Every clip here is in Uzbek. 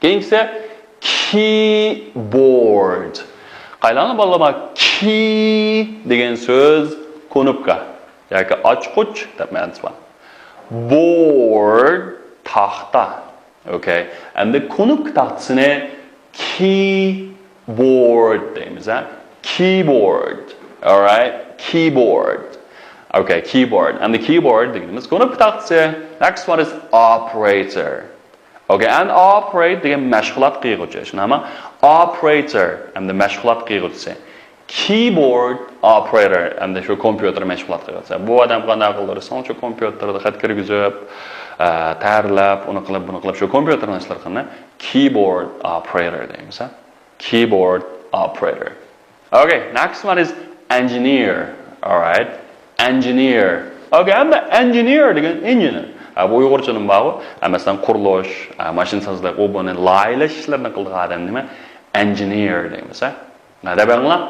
Keyingisi keyboard. Qaylani bolalar key degan so'z konupka yoki ochqich deb ma'nosi bor. Board taxta. Okay. Endi konupka taxtasini keyboard deymiz, ha? Keyboard. All right? Keyboard. Okay, keyboard. And the keyboard deganimiz konupka taxtasi. Next one is operator. Okay, and operate degan mashg'ulot qilguvchi. Shunami? Operator and the mashg'ulot qilguvchisi. Keyboard operator and the kompyuter mashg'ulot qilguvchisi. Bu odam qanday qiladi? Son shu kompyuterda xat kirgizib, tayyorlab, uni qilib, buni qilib shu kompyuterni ishlar qiladi. Keyboard operator deymiz, ha? Keyboard operator. Okay, next one is engineer. All right? Engineer. Okay, and the engineer degan engineer. Bu Uyg'urchaning bog'i, masalan, qurilish, mashinasozlik, u buni laylash ishlarini qiladigan odam nima? Engineer deymiz, ha? Nima deyapsizlar?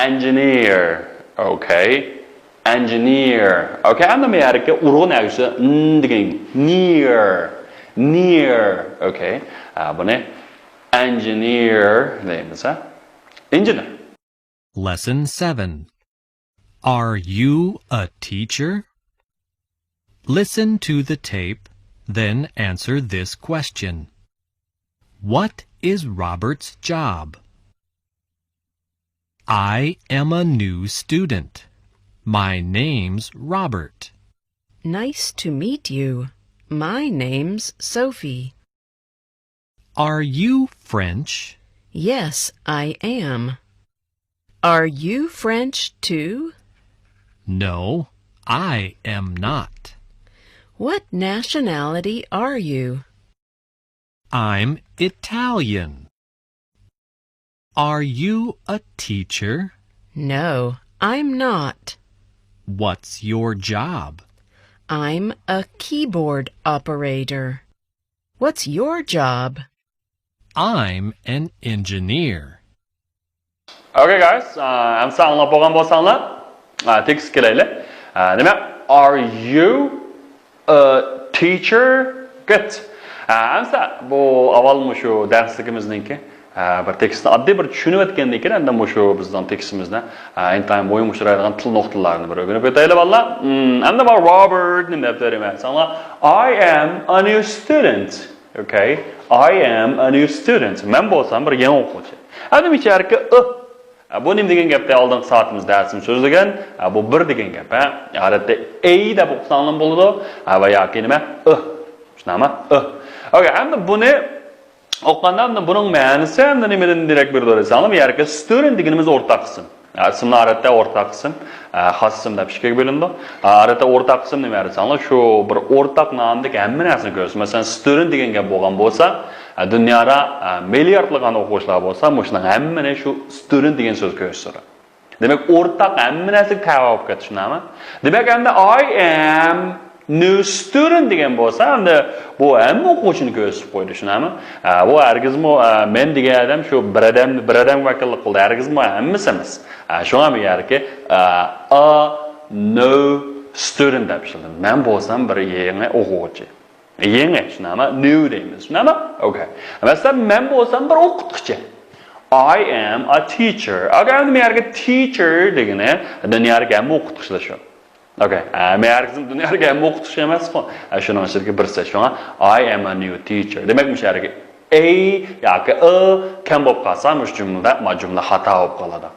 Engineer. Okay. Engineer. Okay, endi men yerga urg'un ag'isi degan near. Near. Okay. Buni engineer deymiz, ha? Engineer. Lesson 7. Are you a teacher? Listen to the tape, then answer this question. What is Robert's job? I am a new student. My name's Robert. Nice to meet you. My name's Sophie. Are you French? Yes, I am. Are you French too? No, I am not. What nationality are you? I'm Italian. Are you a teacher? No, I'm not. What's your job? I'm a keyboard operator. What's your job? I'm an engineer. Okay guys, I'm anglab bo'lgan bo'lsanglar, tekst kelaylik. Nima? Are you a teacher? Good. Amsa bu avval shu darsligimizningki bir tekstni oddiy bir tushunib o'tgandan keyin endi shu bizning tekstimizni intayin bo'yin mushtiraydigan til nuqtalarini bir o'rganib o'taylik bolalar. Endi bu Robert nima deb beraman? I am a new student. Okay? I am a new student. Men bo'lsam bir yangi o'quvchi. Endi bu yerga bu nima degan gapda oldingi soatimizda darsimiz so'zlagan, bu bir degan gap, ha. Odatda a deb o'qisanlar bo'ladi va yoki nima? Shunami? Okay, endi buni o'qganda buning ma'nosi endi nimadan derak berib o'rasanlar, bu yerga student deganimiz o'rtaq qism. Ismlar odatda o'rtaq qism, xos qism deb ikkiga bo'lindi. Odatda o'rtaq qism nima derasanlar, shu bir o'rtaq nomdek hamma narsani ko'rasiz. Masalan, student degan gap bo'lgan bo'lsa, dunyoda milliardlagan o'quvchilar bo'lsa, shundan hammani shu student degan so'z ko'rasiz. Demak, o'rtaq hamma narsa kavab ketishunami? Demak, endi I am new student degan bo'lsa, endi bu hamma o'quvchini ko'rsatib qo'ydi, shunami? Bu hargizmi men degan odam shu bir odam vakillik qildi, hargizmi hammasi emas. Shunga bu yerga a new student deb ishlatdim. Men bo'lsam bir yangi o'quvchi. Yangi, shunami? New deymiz, shunami? Okay. Masalan, men bo'lsam bir o'qituvchi. I am a teacher. Agar men yerga teacher degani, dunyoda hamma o'qituvchilar shu. Okay, men hargizim dunyoga ham o'qitish emas-ku. Shuning ichiga birsa shunga I am a new teacher. Demak, bu yerga a yoki kam bo'lib qolsa, bu jumla xato bo'lib qoladi.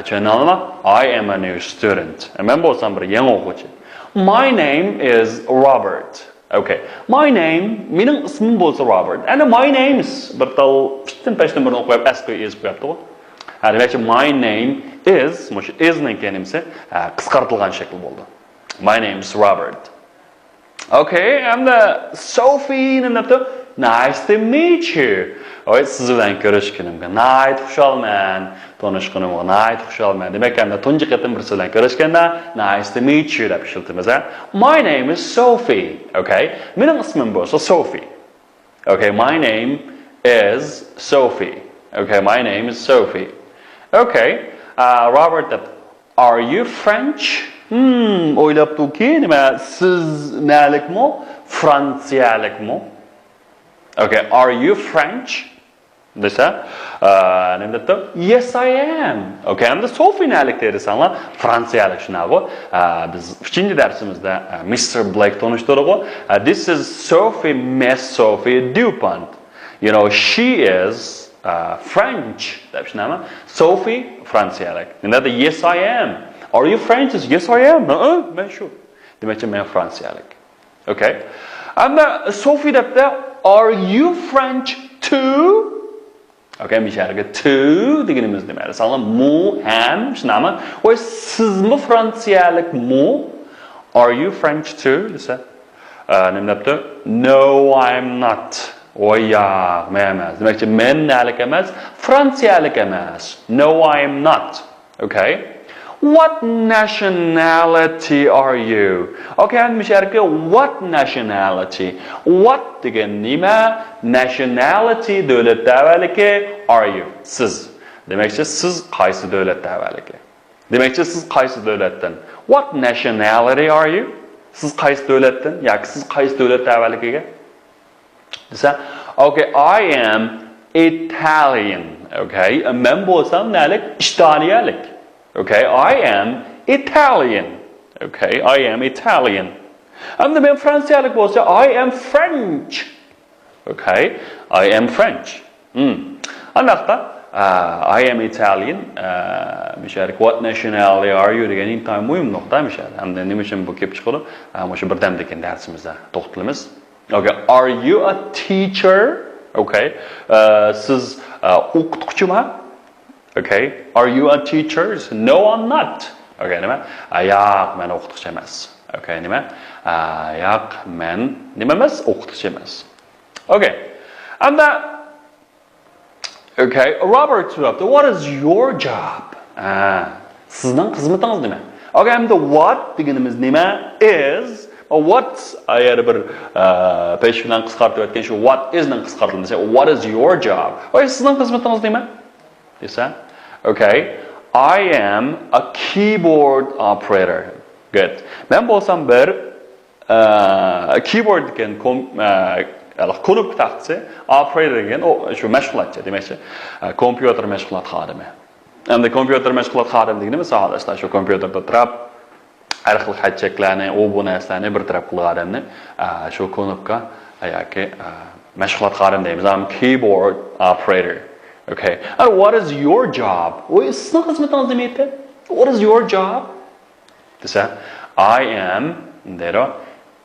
Tushunarlimi? I am a new student. Men bo'lsam bir yangi o'quvchi. My name is Robert. Okay. My name, mening ismim bo'lsa Robert. And my name is bir tal pittin pashtin bir o'qib asli is qo'yapti. Demak, my name is, mush isning kelimasi qisqartirilgan shakl bo'ldi. My name is Robert. Okay, and Sophie nima? Nice to meet you. Oy, siz bilan ko'rishganimga nice xushalman. Tanishganimga nice xushalman. Demak, endi tunji qatim bir bilan ko'rishganda nice to meet you deb ishlatamiz. My name is Sophie. Okay? Mening ismim bo'lsa Sophie. Okay, my name is Sophie. Okay, my name is Sophie. Okay, Robert, are you French? O'ylabdiki, nima siz nalikmi? Fransiyalikmi? Okay, are you French? Desa, nima debdi? Yes, I am. Okay, endi Sophie nalik deydi sanlar, Fransiyalik shunaqa. Biz 3-chi darsimizda Mr. Blake tanishtirdik. This is Sophie, Miss Sophie Dupont. You know, she is French. Deb shunaqa. Sophie Fransiyalik. Endi yes, I am. Are you French? Yes, I am. Men shu. Demakchi men Fransiyalik. Okay. Endi Sophie debdi, are you French too? Okay, misharga to deganimiz demaydi. Sanlar mu, ham, shunaqa. Voy, sizmi Fransiyalik mu? Are you French too? Desa. Nima debdi? No, I'm not. Voy, yo'q, men emas. Demakchi men nalik emas, Fransiyalik emas. No, I'm not. Okay? What nationality are you? Okay, and misharga what nationality? What degan nima? Nationality davlat davaliki are you? Siz. Demakchi siz qaysi davlat davaliki? Demakchi siz qaysi davlatdan? What nationality are you? Siz qaysi davlatdan? Yoki siz qaysi davlat davalikiga? Desa, okay, I am Italian. Okay, men bo'lsam nalik? Ishtoniyalik. Okay, I am Italian. Okay, I am Italian. And the Fransiyalik bo'lsa, I am French. Okay, I am French. Anaqa, I am Italian. Misharik, what nationality are you? Degan intayin muhim nuqta misharik. Hamda nima uchun bu kelib chiqadi? O'sha birdamdekin darsimizda to'xtalamiz. Okay, are you a teacher? Okay, siz o'qituvchimi? Okay, are you a teacher? No, I'm not. Okay, nima? Yo'q, men o'qituvchi emas. Okay, nima? Yo'q, men nima emas? O'qituvchi emas. Okay, and that. Okay, Robert, what is your job? Sizning xizmatingiz nima? Okay, and the what deganimiz nima is what agar bir pesh bilan qisqartib aytgan shu what is ning qisqartirilsa, what is your job? Voy, sizning xizmatingiz nima? Desa, okay, I am a keyboard operator. Good. Men bo'lsam bir keyboard degan qo'lib taqsa, operator degan shu mashg'ulotchi, demakchi, kompyuter mashg'ulot xodimi. Endi kompyuter mashg'ulot xodimi deganimiz savolashlar shu kompyuterda turib har xil hajjaklarni, bu narsalarni bir taraf qilgan odamni shu knopka yoki mashg'ulot xodim deymiz. I'm keyboard operator. Okay. And what is your job? What is your job? I am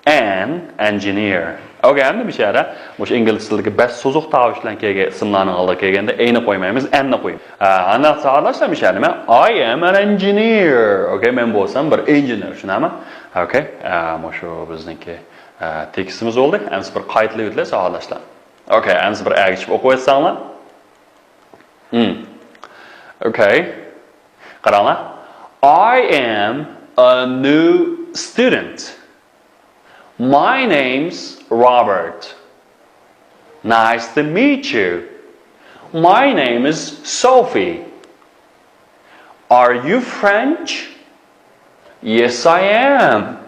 an engineer. Okay, endi bir şeyda o'sha ingliztildagi bas so'zuq tovushlan kelgan ismlarning oldiga kelganda ayni qo'ymaymiz, anni qo'yamiz. Ana savolashlar mishadi men I am an engineer. Okay, men bo'lsam bir engineer, tushunami? Okay, shu bizniki tekstimiz bo'ldi. Endi bir qaytli o'tlar savolashlar. Okay, endi bir ag'ishib o'qib o'tsanglar. Okay. Qaranglar. I am a new student. My name's Robert. Nice to meet you. My name is Sophie. Are you French? Yes, I am.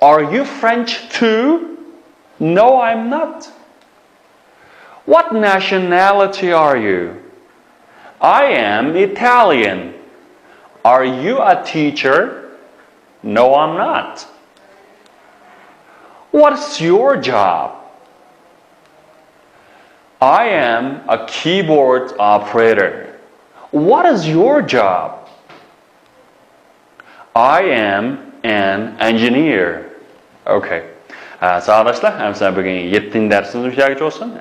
Are you French too? No, I'm not. What nationality are you? I am Italian. Are you a teacher? No, I'm not. What's your job? I am a keyboard operator. What is your job? I am an engineer. Okay. Sağ olasınlar. Hem sen bugün 7. dersimiz olsun.